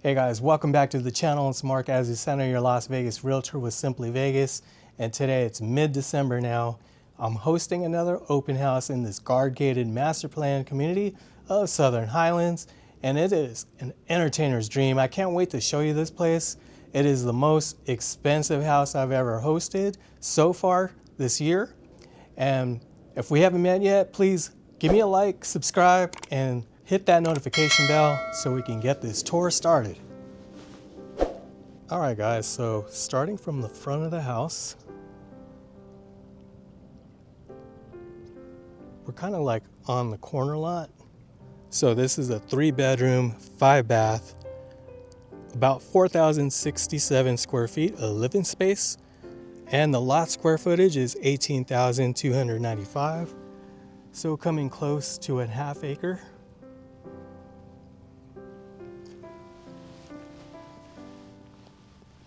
Hey guys, welcome back to the channel. It's Mark Azucena, your Las Vegas realtor with Simply Vegas. And today it's mid-December now. I'm hosting another open house in this guard-gated master plan community of Southern Highlands. And it is an entertainer's dream. I can't wait to show you this place. It is the most expensive house I've ever hosted so far this year. And if we haven't met yet, please give me a like, subscribe, and hit that notification bell so we can get this tour started. All right guys, so starting from the front of the house, we're kind of like on the corner lot. So this is a 3-bedroom, 5-bath, about 4,067 square feet of living space. And the lot square footage is 18,295. So coming close to a ½ acre.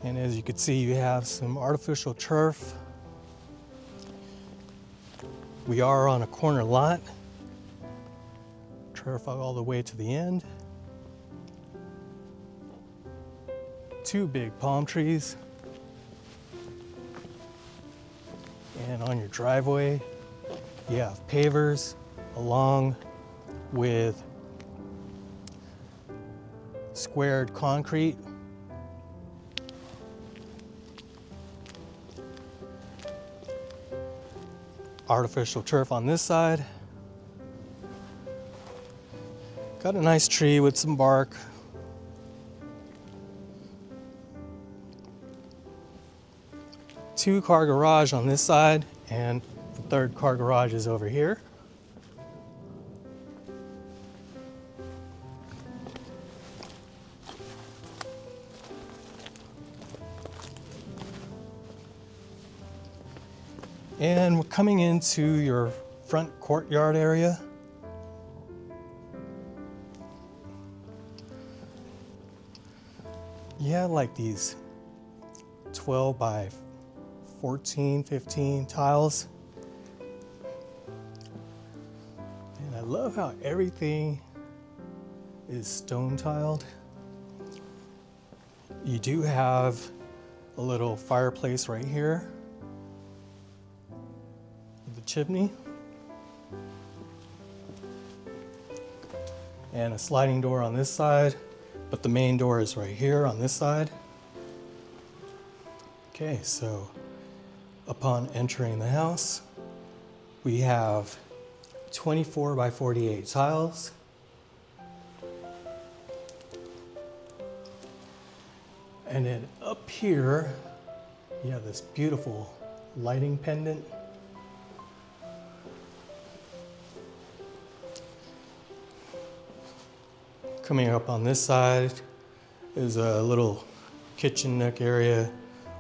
And as you can see, you have some artificial turf. We are on a corner lot. Turf all the way to the end. 2 big palm trees. And on your driveway, you have pavers along with squared concrete. Artificial turf on this side. Got a nice tree with some bark. Two-car garage on this side, and the 3rd car garage is over here. And we're coming into your front courtyard area. You have like these 12 by 14, 15 tiles. And I love how everything is stone tiled. You do have a little fireplace right here. The chimney. And a sliding door on this side, but the main door is right here on this side. Okay, so upon entering the house, we have 24 by 48 tiles. And then up here, you have this beautiful lighting pendant. Coming up on this side is a little kitchen nook area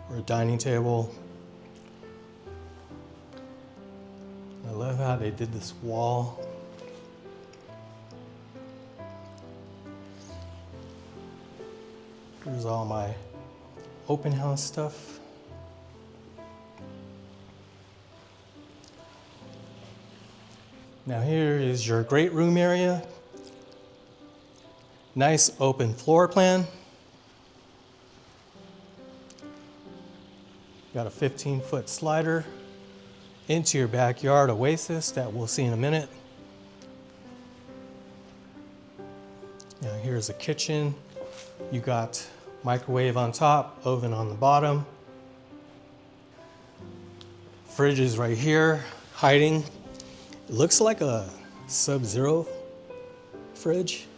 or a dining table. I love how they did this wall. Here's all my open house stuff. Now here is your great room area. Nice open floor plan. Got a 15-foot slider into your backyard oasis that we'll see in a minute. Now here's a kitchen. You got microwave on top, oven on the bottom. Fridge is right here, hiding. It looks like a Sub-Zero fridge.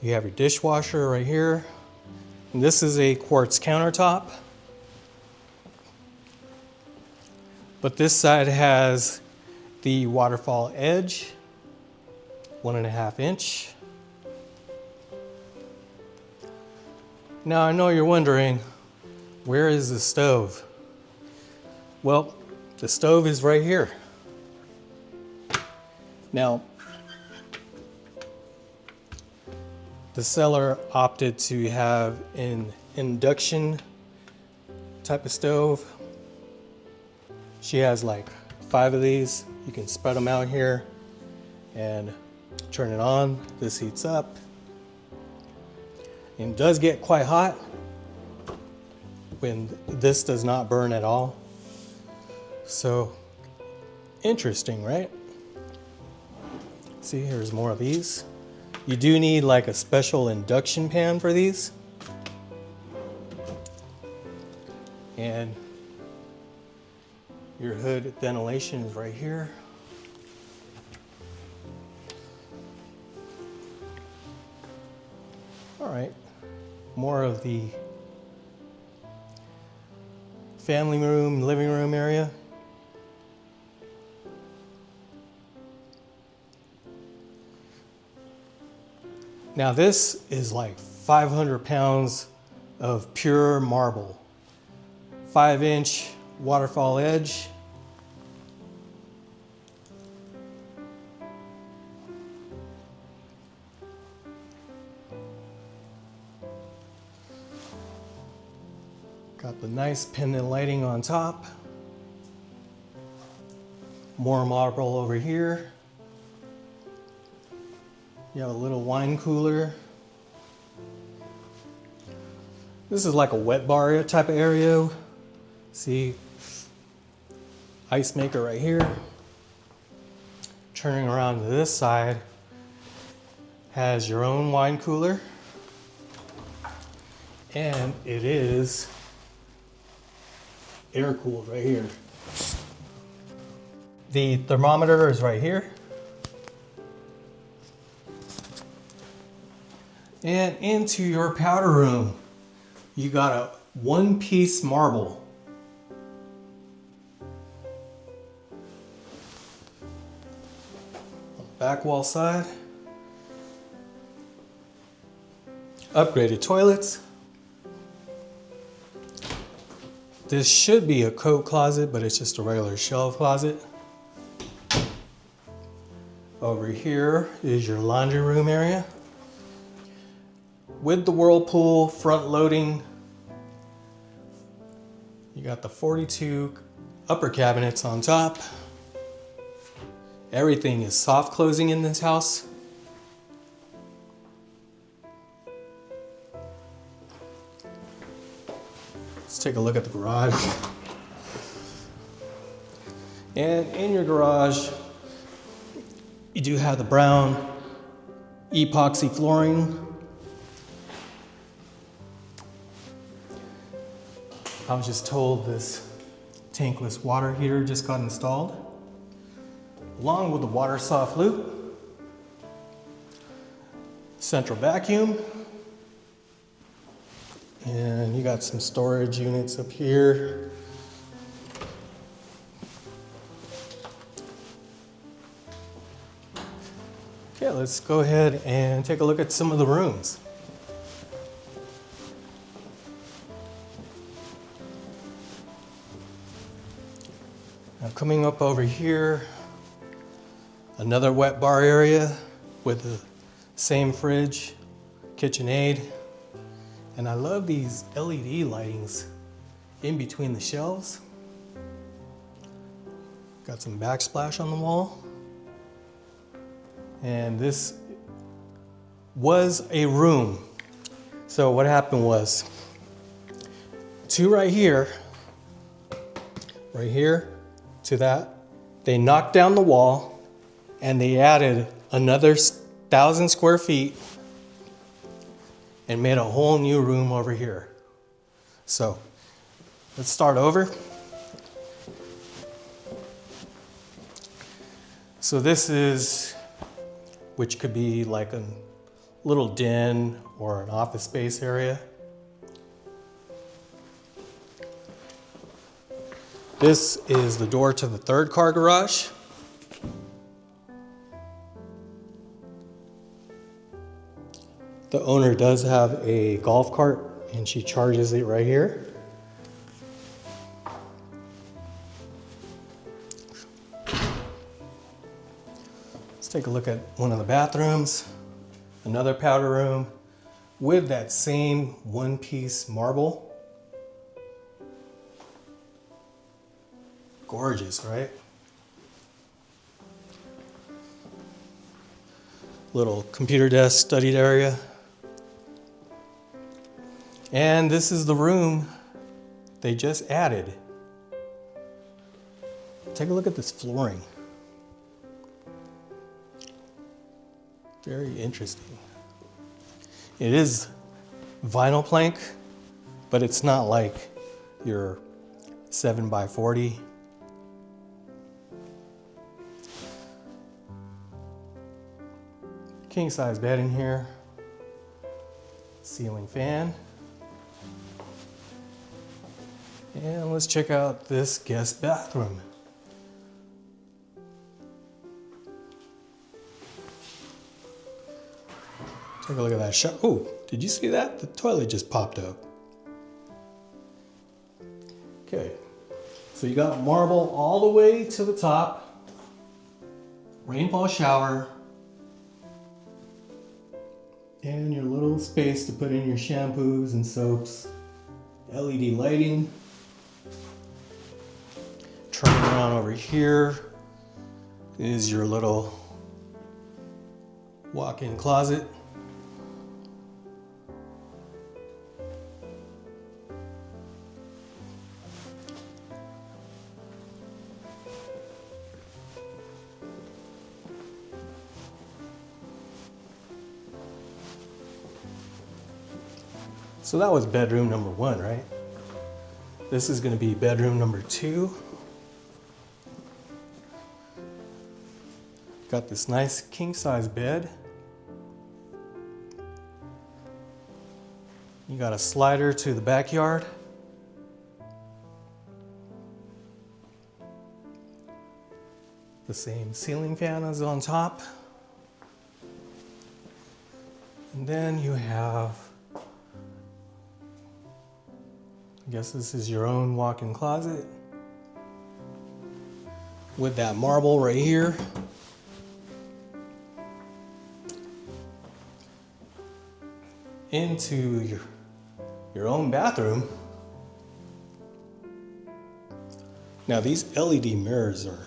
You have your dishwasher right here. And this is a quartz countertop. But this side has the waterfall edge, 1.5 inch. Now I know you're wondering, where is the stove? Well, the stove is right here. Now, the seller opted to have an induction type of stove. She has like 5 of these. You can spread them out here and turn it on. This heats up. And it does get quite hot when this does not burn at all. So interesting, right? See, here's more of these. You do need like a special induction pan for these. And your hood ventilation is right here. All right, more of the family room, living room area. Now this is like 500 pounds of pure marble. 5-inch waterfall edge. Got the nice pendant lighting on top. More marble over here. You have a little wine cooler. This is like a wet bar type of area. See, ice maker right here. Turning around to this side has your own wine cooler. And it is air cooled right here. The thermometer is right here. And into your powder room, you got a one-piece marble. Back wall side. Upgraded toilets. This should be a coat closet, but it's just a regular shelf closet. Over here is your laundry room area. With the whirlpool front loading, you got the 42 upper cabinets on top. Everything is soft closing in this house. Let's take a look at the garage. And in your garage, you do have the brown epoxy flooring. I was just told this tankless water heater just got installed, along with the water soft loop, central vacuum, and you got some storage units up here. Okay, let's go ahead and take a look at some of the rooms. Now coming up over here, another wet bar area with the same fridge, KitchenAid. And I love these LED lightings in between the shelves. Got some backsplash on the wall. And this was a room. So what happened was, two right here to that, they knocked down the wall and they added another 1,000 square feet and made a whole new room over here. So let's start over. So this is, which could be like a little den or an office space area. This is the door to the third car garage. The owner does have a golf cart and she charges it right here. Let's take a look at one of the bathrooms, another powder room with that same one-piece marble. Gorgeous, right? Little computer desk, studied area. And this is the room they just added. Take a look at this flooring. Very interesting. It is vinyl plank, but it's not like your 7x40. King size bed in here. Ceiling fan. And let's check out this guest bathroom. Take a look at that shower. Oh, did you see that? The toilet just popped up. Okay, so you got marble all the way to the top. Rainfall shower. And your little space to put in your shampoos and soaps. LED lighting. Turning around over here is your little walk-in closet. So that was bedroom number 1, right? This is going to be bedroom number 2. Got this nice king size bed. You got a slider to the backyard. The same ceiling fan is on top. And then you have, I guess this is your own walk-in closet with that marble right here. Into your own bathroom. Now these LED mirrors are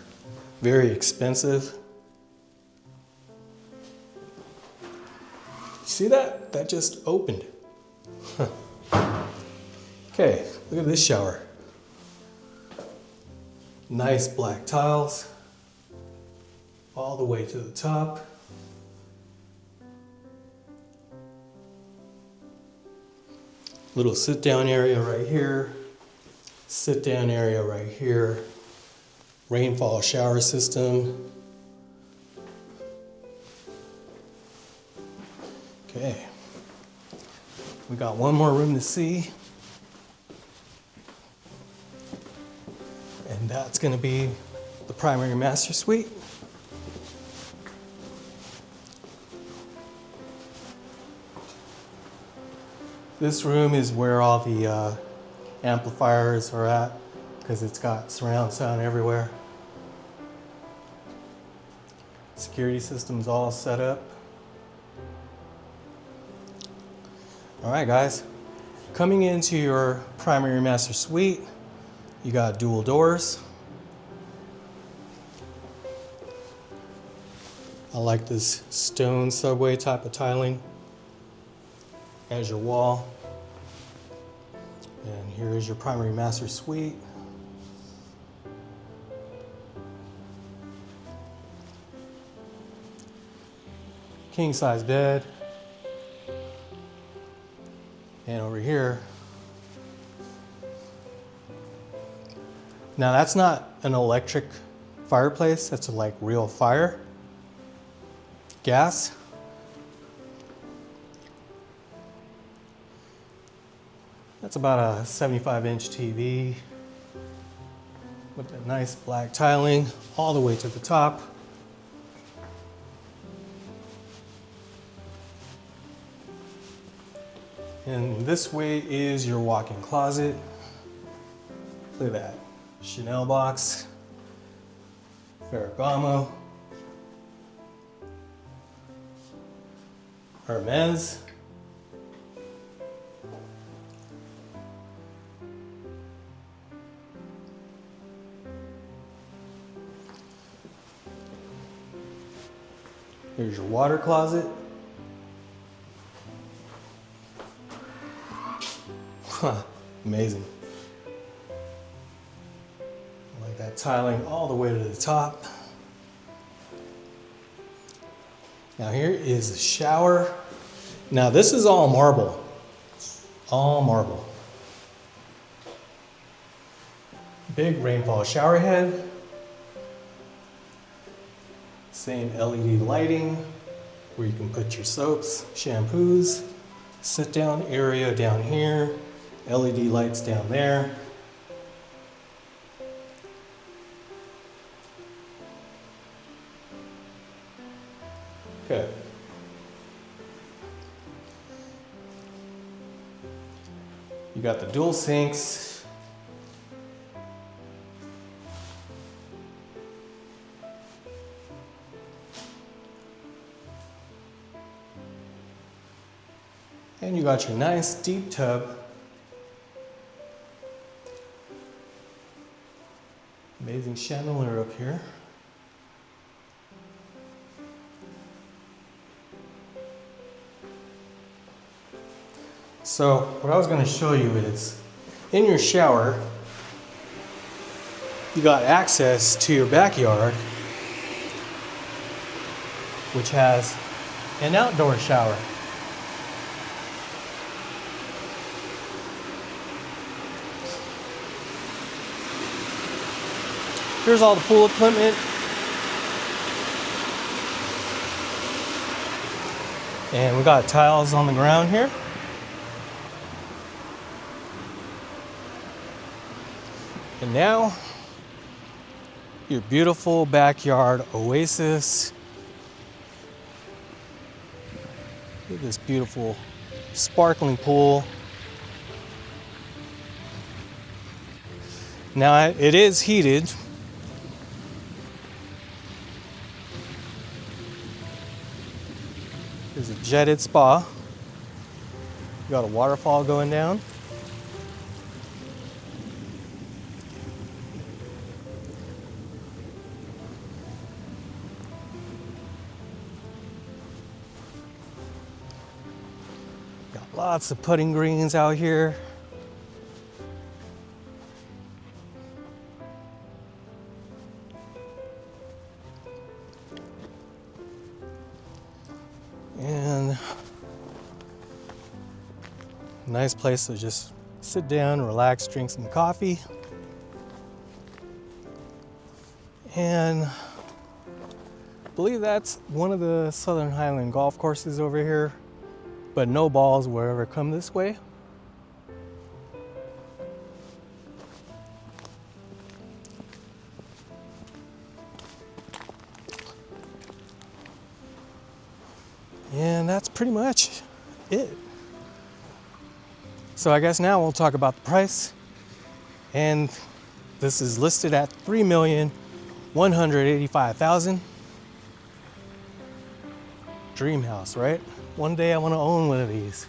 very expensive. See that? That just opened. Okay, look at this shower. Nice black tiles all the way to the top. Little sit down area right here, sit down area right here, rainfall shower system. Okay, we got one more room to see, and that's going to be the primary master suite. This room is where all the amplifiers are at, because it's got surround sound everywhere. Security system's all set up. All right, guys. Coming into your primary master suite, you got dual doors. I like this stone subway type of tiling as your wall. And here is your primary master suite. King size bed. And over here, now that's not an electric fireplace, that's like real fire, gas. That's about a 75-inch TV with a nice black tiling all the way to the top. And this way is your walk-in closet. Look at that. Chanel box, Ferragamo, Hermes. Here's your water closet. Amazing. I like that tiling all the way to the top. Now here is the shower. Now this is all marble. All marble. Big rainfall shower head. Same LED lighting where you can put your soaps, shampoos. Sit down area down here. LED lights down there. Okay. You got the dual sinks. And you got your nice deep tub. Amazing chandelier up here. So what I was going to show you is in your shower, you got access to your backyard, which has an outdoor shower. Here's all the pool equipment. And we got tiles on the ground here. And now, your beautiful backyard oasis. Look at this beautiful sparkling pool. Now it is heated. There's a jetted spa. You got a waterfall going down. Got lots of putting greens out here. And nice place to just sit down, relax, drink some coffee. And I believe that's one of the Southern Highland golf courses over here, but no balls will ever come this way. And that's pretty much it. So I guess now we'll talk about the price. And this is listed at $3,185,000. Dream house, right? One day I want to own one of these.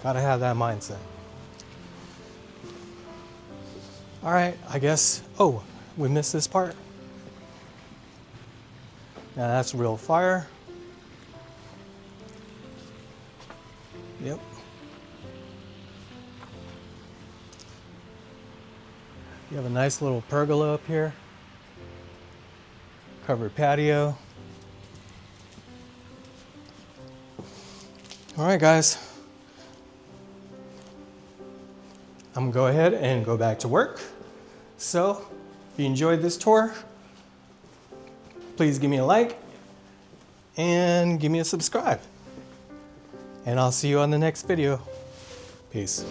Gotta have that mindset. All right, I guess, oh, we missed this part. Now that's real fire. Yep. You have a nice little pergola up here. Covered patio. All right, guys. I'm gonna go ahead and go back to work. So, if you enjoyed this tour, please give me a like and give me a subscribe. And I'll see you on the next video. Peace.